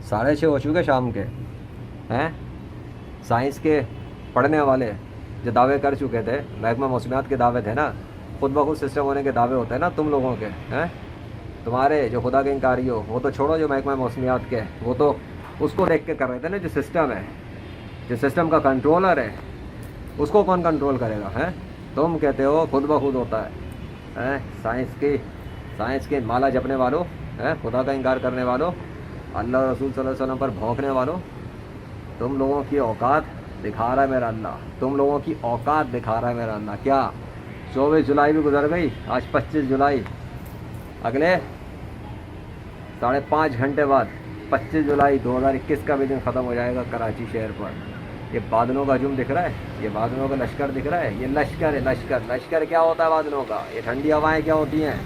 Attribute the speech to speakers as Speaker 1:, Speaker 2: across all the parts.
Speaker 1: 6:30 हो चुके शाम के हैं। साइंस के पढ़ने वाले जो दावे कर चुके थे, महकमा मौसमियात के दावे थे ना, खुद ब खुद सिस्टम होने के दावे होते हैं ना तुम लोगों के, हैं। तुम्हारे जो खुदा के इंकारी हो वो तो छोड़ो, जो महकमा मौसमियात के, वो तो उसको देख के कर रहे थे ना। जो सिस्टम है, जो सिस्टम का कंट्रोलर है, उसको कौन कंट्रोल करेगा, हैं। तुम कहते हो खुद ब खुद होता है। साइंस के माला जपने वालों, हैं, खुदा का इंकार करने वालों, अल्लाह और रसूल सल्लल्लाहु अलैहि वसल्लम पर भौंकने वालों, तुम लोगों की औकात दिखा रहा है मेरा अल्लाह, तुम लोगों की औकात दिखा रहा है मेरा अल्लाह। क्या 24 जुलाई भी गुजर गई, आज 25 जुलाई, अगले 5.5 घंटे बाद 25 जुलाई 2021 का भी दिन ख़त्म हो जाएगा कराची शहर पर। ये बादलों का जुम दिख रहा है, ये बादलों का लश्कर दिख रहा है, ये लश्कर है। लश्कर क्या होता है बादलों का? ये ठंडी हवाएं क्या होती हैं,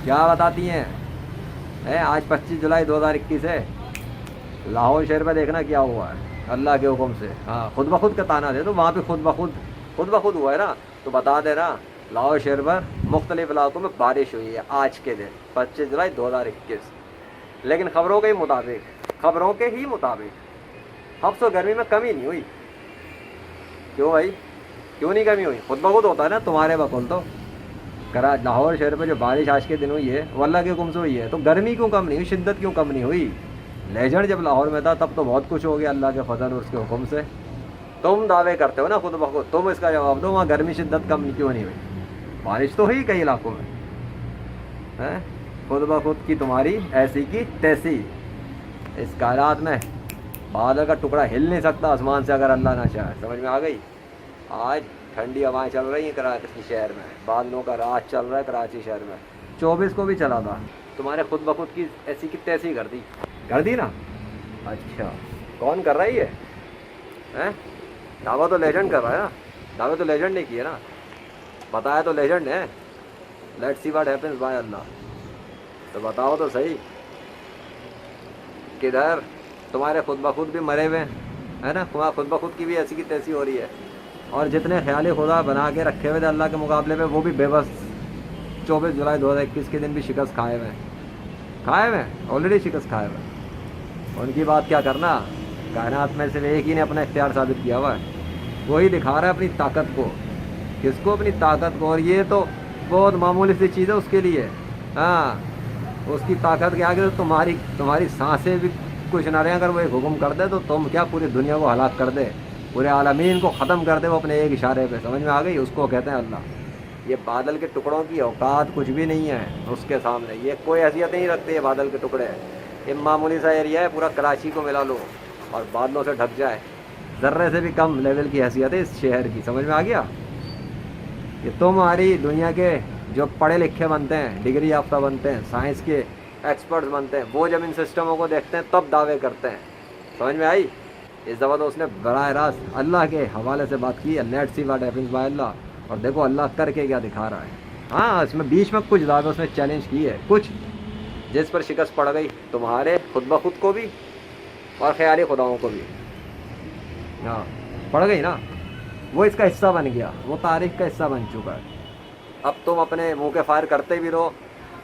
Speaker 1: क्या बताती हैं? आज 25 जुलाई 2021 है। लाहौर शहर में देखना क्या हुआ है अल्लाह के हुक्म से। हाँ, खुद ब खुद का ताना दे, तो वहाँ पे खुद ब खुद हुआ है ना, तो बता दे ना। लाहौर शहर पर मुख्तलिफ इलाकों में बारिश हुई है आज के दिन 25 जुलाई 2021। लेकिन खबरों के ही मुताबिक अब तो गर्मी में कमी नहीं हुई। क्यों भाई, क्यों नहीं कमी हुई? खुद ब खुद होता है ना तुम्हारे बकुल। तो लाहौर शहर पर जो बारिश आज के दिन हुई है वो अल्लाह के हुक्म से हुई है, तो गर्मी क्यों कम नहीं हुई, शिद्दत क्यों कम नहीं हुई? लेजेंड जब लाहौर में था तब तो बहुत कुछ हो गया अल्लाह के फजल और उसके हुक्म से। तुम दावे करते हो ना खुद ब खुद, तुम इसका जवाब दो, वहाँ गर्मी शिद्दत कम क्यों नहीं हुई? बारिश तो हुई कई इलाकों में, हैं। खुद ब खुद की तुम्हारी ऐसी की तैसी। इस कायनात में बादल का टुकड़ा हिल नहीं सकता आसमान से अगर अल्लाह ना चाहे। समझ में आ गई? आज ठंडी हवाएं चल रही हैं कराची शहर में, बादलों का राज चल रहा है कराची शहर में। 24 को भी चला था, तुम्हारे खुद ब खुद की ऐसी की तैसी कर दी ना। अच्छा, कौन कर रहा है ये, हैं? दावा तो लेजेंड कर रहा है ना, दावे तो लेजेंड ने किए ना, बताया तो लेजेंड है। Let's see what happens by Allah. तो बताओ तो सही, किधर तुम्हारे खुद ब खुद भी मरे हुए हैं ना, तुम्हारा खुद ब खुद की भी ऐसी की तैसी हो रही है, और जितने ख्याली खुदा बना के रखे हुए थे अल्लाह के मुकाबले में वो भी बेबस 24 जुलाई 2021 के दिन भी शिकस्त खाए हुए ऑलरेडी शिकस्त खाए हुए। उनकी बात क्या करना, कायनात में सिर्फ एक ही ने अपना इख्तियार साबित किया हुआ है, वही दिखा रहा है अपनी ताकत को। किसको? अपनी ताकत को। और ये तो बहुत मामूली सी चीज़ है उसके लिए। हाँ, उसकी ताकत के आगे तो तुम्हारी सांसें भी कुछ ना रहे। अगर वो एक हुक्म कर दे तो तुम क्या पूरी दुनिया को हलाक कर दे, पूरे आलमीन को ख़त्म कर दे वो अपने एक इशारे पे। समझ में आ गई? उसको कहते हैं अल्लाह। ये बादल के टुकड़ों की औकात कुछ भी नहीं है उसके सामने, ये कोई हैसियत नहीं रखते। ये बादल के टुकड़े, ये मामूली सा एरिया है, पूरा कराची को मिला लो और बादलों से ढक जाए, ज़र्रे से भी कम लेवल की हैसियत है इस शहर की। समझ में आ गया? ये तुम्हारी दुनिया के जो पढ़े लिखे बनते हैं, डिग्री याफ्ता बनते हैं, साइंस के एक्सपर्ट्स बनते हैं, वो जब इन सिस्टमों को देखते हैं तब दावे करते हैं। समझ में आई? इस दफ़ा तो उसने बराह रास्त अल्लाह के हवाले से बात की है। Let's see what happens by Allah, और देखो अल्लाह करके क्या दिखा रहा है। हाँ, इसमें बीच में कुछ दावे उसने चैलेंज की है, कुछ जिस पर शिकस्त पड़ गई तुम्हारे खुद ब खुद को भी और ख्याली खुदाओं को भी। हाँ, पड़ गई ना, वो इसका हिस्सा बन गया, वो तारीख का हिस्सा बन चुका है। अब तुम अपने मुंह के फायर करते भी रहो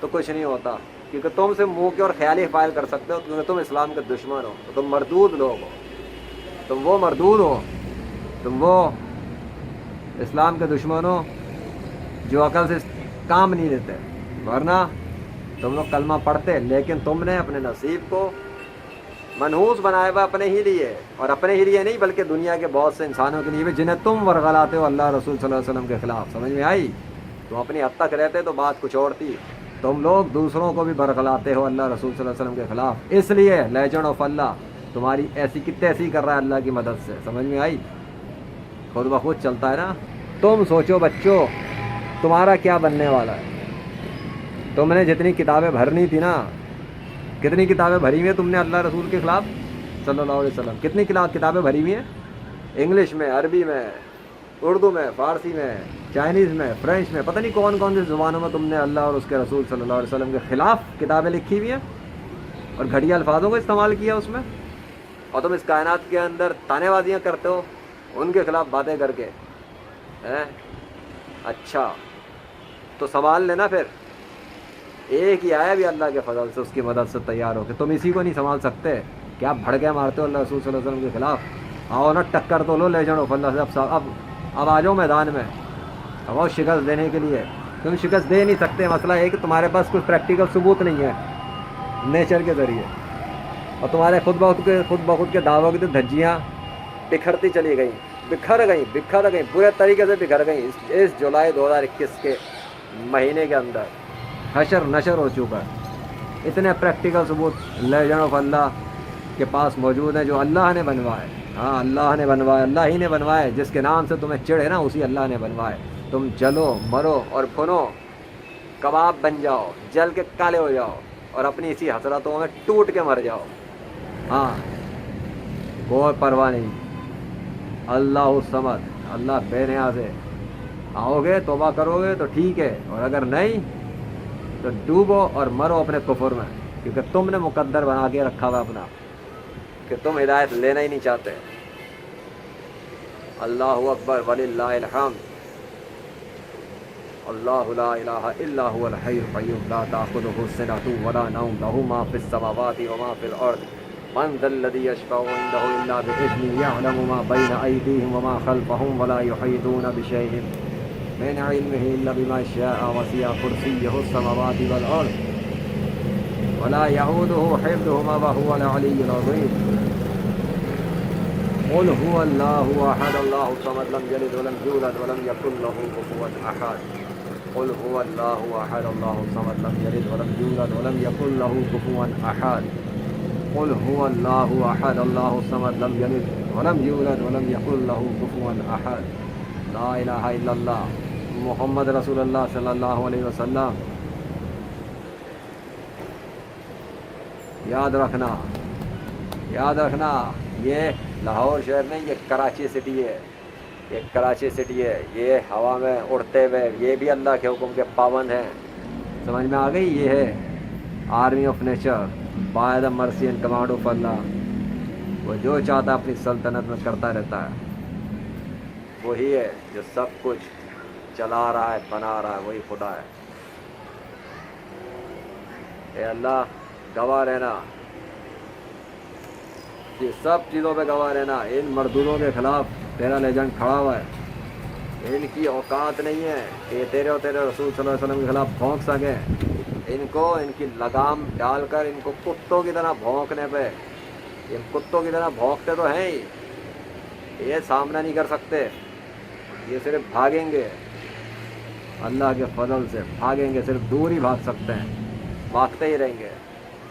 Speaker 1: तो कुछ नहीं होता, क्योंकि तुम सिर्फ मुंह के और ख्याली फायर कर सकते हो, क्योंकि तुम इस्लाम के दुश्मन हो, तो तुम मरदूद लोग हो, तुम वो मरदूद हो, तुम वो इस्लाम के दुश्मन हो जो अकल से काम नहीं लेते। वरना तुम लोग कलमा पढ़ते, लेकिन तुमने अपने नसीब को मनहूस बनाया हुआ अपने ही लिए, और अपने ही लिए नहीं बल्कि दुनिया के बहुत से इंसानों के लिए भी जिन्हें तुम वरगलाते हो अल्लाह रसूल सल्लल्लाहु अलैहि वसल्लम के ख़िलाफ़। समझ में आई? तुम अपनी हद तक रहते तो बात कुछ और थी, तुम लोग दूसरों को भी बरगलाते हो अल्लाह रसूल सल्लल्लाहु अलैहि वसल्लम के ख़िलाफ़। इसलिए लेजेंड ऑफ अल्लाह तुम्हारी ऐसी की तैसी कर रहा है अल्लाह की मदद से। समझ में आई? खुद ब खुद चलता है ना। तुम सोचो बच्चों, तुम्हारा क्या बनने वाला है। तुमने जितनी किताबें भरनी थी ना, कितनी किताबें भरी हुई हैं तुमने अल्लाह रसूल के ख़िलाफ़ सल्लल्लाहु अलैहि वसल्लम? कितनी किताबें भरी हुई हैं? इंग्लिश में, अरबी में, उर्दू में, फ़ारसी में, चाइनीज़ में, फ्रेंच में, पता नहीं कौन कौन सी ज़ुबानों में तुमने अल्लाह और उसके रसूल सल्लल्लाहु अलैहि वसल्लम के ख़िलाफ़ किताबें लिखी हुई हैं और घटिया अल्फाजों को इस्तेमाल किया उसमें। और तुम इस कायनात के अंदर तानेबाजियाँ करते हो उनके ख़िलाफ़ बातें करके, हैं? अच्छा, तो संभाल लेना फिर। एक ही आया भी अल्लाह के फजल से उसकी मदद से तैयार हो के, तुम इसी को नहीं संभाल सकते क्या भड़के मारते हो अल्लाह रसूल सल्लल्लाहु अलैहि वसल्लम के खिलाफ। आओ ना टक्कर तो लो लेजेंड ऑफ अल्लाह से। अब आ जाओ मैदान में, अब आओ शिकस्त देने के लिए। तुम शिकस्त दे नहीं सकते, मसला है कि तुम्हारे पास कुछ प्रैक्टिकल सबूत नहीं है नेचर के ज़रिए, और तुम्हारे खुद ब खुद के दावों की तो धज्जियाँ बिखरती चली गई, बिखर गई बुरे तरीके से बिखर गई। इस जुलाई 2021 के महीने के अंदर हशर नशर हो चुका है। इतने प्रैक्टिकल सबूत लेजेंड ऑफ अल्लाह के पास मौजूद हैं जो अल्लाह ने बनवाए। हाँ, अल्लाह ने बनवाए, अल्लाह ही ने बनवाए। जिसके नाम से तुम्हें चिढ़े ना, उसी अल्लाह ने बनवाए। तुम जलो मरो और भुनो, कबाब बन जाओ, जल के काले हो जाओ और अपनी इसी हसरतों में टूट के मर जाओ। हाँ, कोई परवाह नहीं। अल्लाह समद, अल्लाह बेनियाज़ है। आओगे तौबा करोगे तो ठीक है, और अगर नहीं तो डूबो और मरो अपने कुफर में, क्योंकि तुमने मुकद्दर बना के रखा हुआ अपना कि तुम हिदायत लेना ही नहीं चाहते। अल्लाहु अकबर वलिल्लाहिल हम्द। अल्लाहु ला इलाहा इल्ला हुवल हय्युल क़य्यूम ला ताख़ुज़ुहु सिनतुन वला नौम लहू मा फ़िस समावाति व मा फ़िल अर्ज़ मन ज़ल्लज़ी यशफ़अु इंदहु इल्ला बिइज़्निही यअलमु मा बैन अयदीहिम व मा ख़ल्फ़हुम व ला युहीतूना बिशैइन मिन इल्मिही इल्ला बिमा शाअ वसिअ कुर्सिय्युहु समावाति वल अर्ज़ व ला यऊदुहु हिफ़्ज़ुहुमा व हुवल अलिय्युल अज़ीम। क़ुल हुवल्लाहु अहद अल्लाहु समद लम यलिद व लम यूलद व लम यकुल लहू कुफुवन अहद। क़ुल हुवल्लाहु अहद अल्लाहु समद लम यलिद व लम यूलद व लम यकुल लहू कुफुवन अहद। क़ुल हुवल्लाहु अहद अल्लाहु समद लम यलिद व लम यूलद व लम यकुल लहू कुफुवन अहद। ला इलाहा इल्लल्लाह मुहम्मद रसूलुल्लाह सल्लल्लाहु अलैहि वसल्लम। याद रखना, ये लाहौर शहर नहीं, ये कराची सिटी है। ये कराची सिटी है, ये हवा में उड़ते हुए ये भी अल्लाह के हुक्म के पाबंद हैं। समझ में आ गई? ये है army of nature by the mercy and command of Allah. वो जो चाहता अपनी सल्तनत में करता रहता है। वही है जो सब कुछ चला रहा है, बना रहा है, वही खुदा है। ए अल्लाह, गवाह रहना, ये सब चीज़ों पे गवाह रहना। इन मर्दूदों के खिलाफ तेरा लेजेंड खड़ा हुआ है। इनकी औकात नहीं है कि तेरे और तेरे रसूल सल्लल्लाहु अलैहि वसल्लम के खिलाफ भौंक सकें। इनको इनकी लगाम डालकर इनको कुत्तों की तरह भौंकने पे, इन कुत्तों की तरह भौंकते तो हैं ही, ये सामना नहीं कर सकते। ये सिर्फ भागेंगे, अल्लाह के फजल से भागेंगे, सिर्फ दूर ही भाग सकते हैं, भागते ही रहेंगे,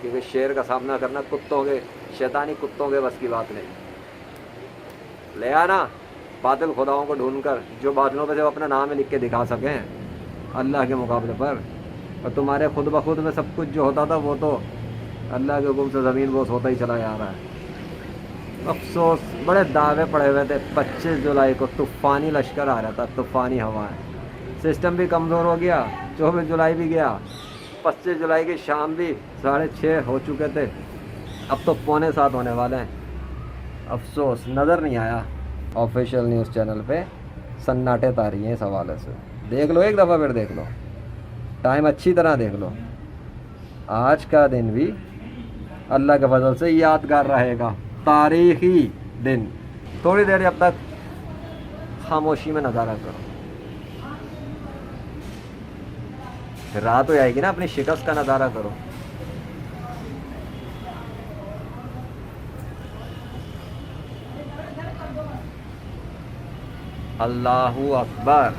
Speaker 1: क्योंकि शेर का सामना करना कुत्तों के, शैतानी कुत्तों के बस की बात नहीं। ले आना बातिल खुदाओं को ढूंढकर, जो बादलों पे से अपना नाम लिख के दिखा सकें अल्लाह के मुकाबले पर। और तुम्हारे खुद ब खुद में सब कुछ जो होता था वो तो अल्लाह के हुक्म से ज़मीन बोस होता ही चला जा रहा है। अफसोस, बड़े दावे पड़े हुए थे। 25 जुलाई को तूफ़ानी लश्कर आ रहा था, तूफ़ानी हवाएं, सिस्टम भी कमज़ोर हो गया। 24 जुलाई भी गया, 25 जुलाई की शाम भी 6:30 हो चुके थे, अब तो 6:45 होने वाले हैं। अफसोस, नज़र नहीं आया ऑफिशियल न्यूज़ चैनल पे, सन्नाटे तारी हैं इस हवाले से। देख लो एक दफ़ा, फिर देख लो, टाइम अच्छी तरह देख लो। आज का दिन भी अल्लाह के फजल से यादगार रहेगा, तारीख़ी दिन। थोड़ी देर अब तक खामोशी में नज़ारा करो, फिर रात हो जाएगी ना, अपनी शिकस्त का नज़ारा करो। अल्लाहु अकबर।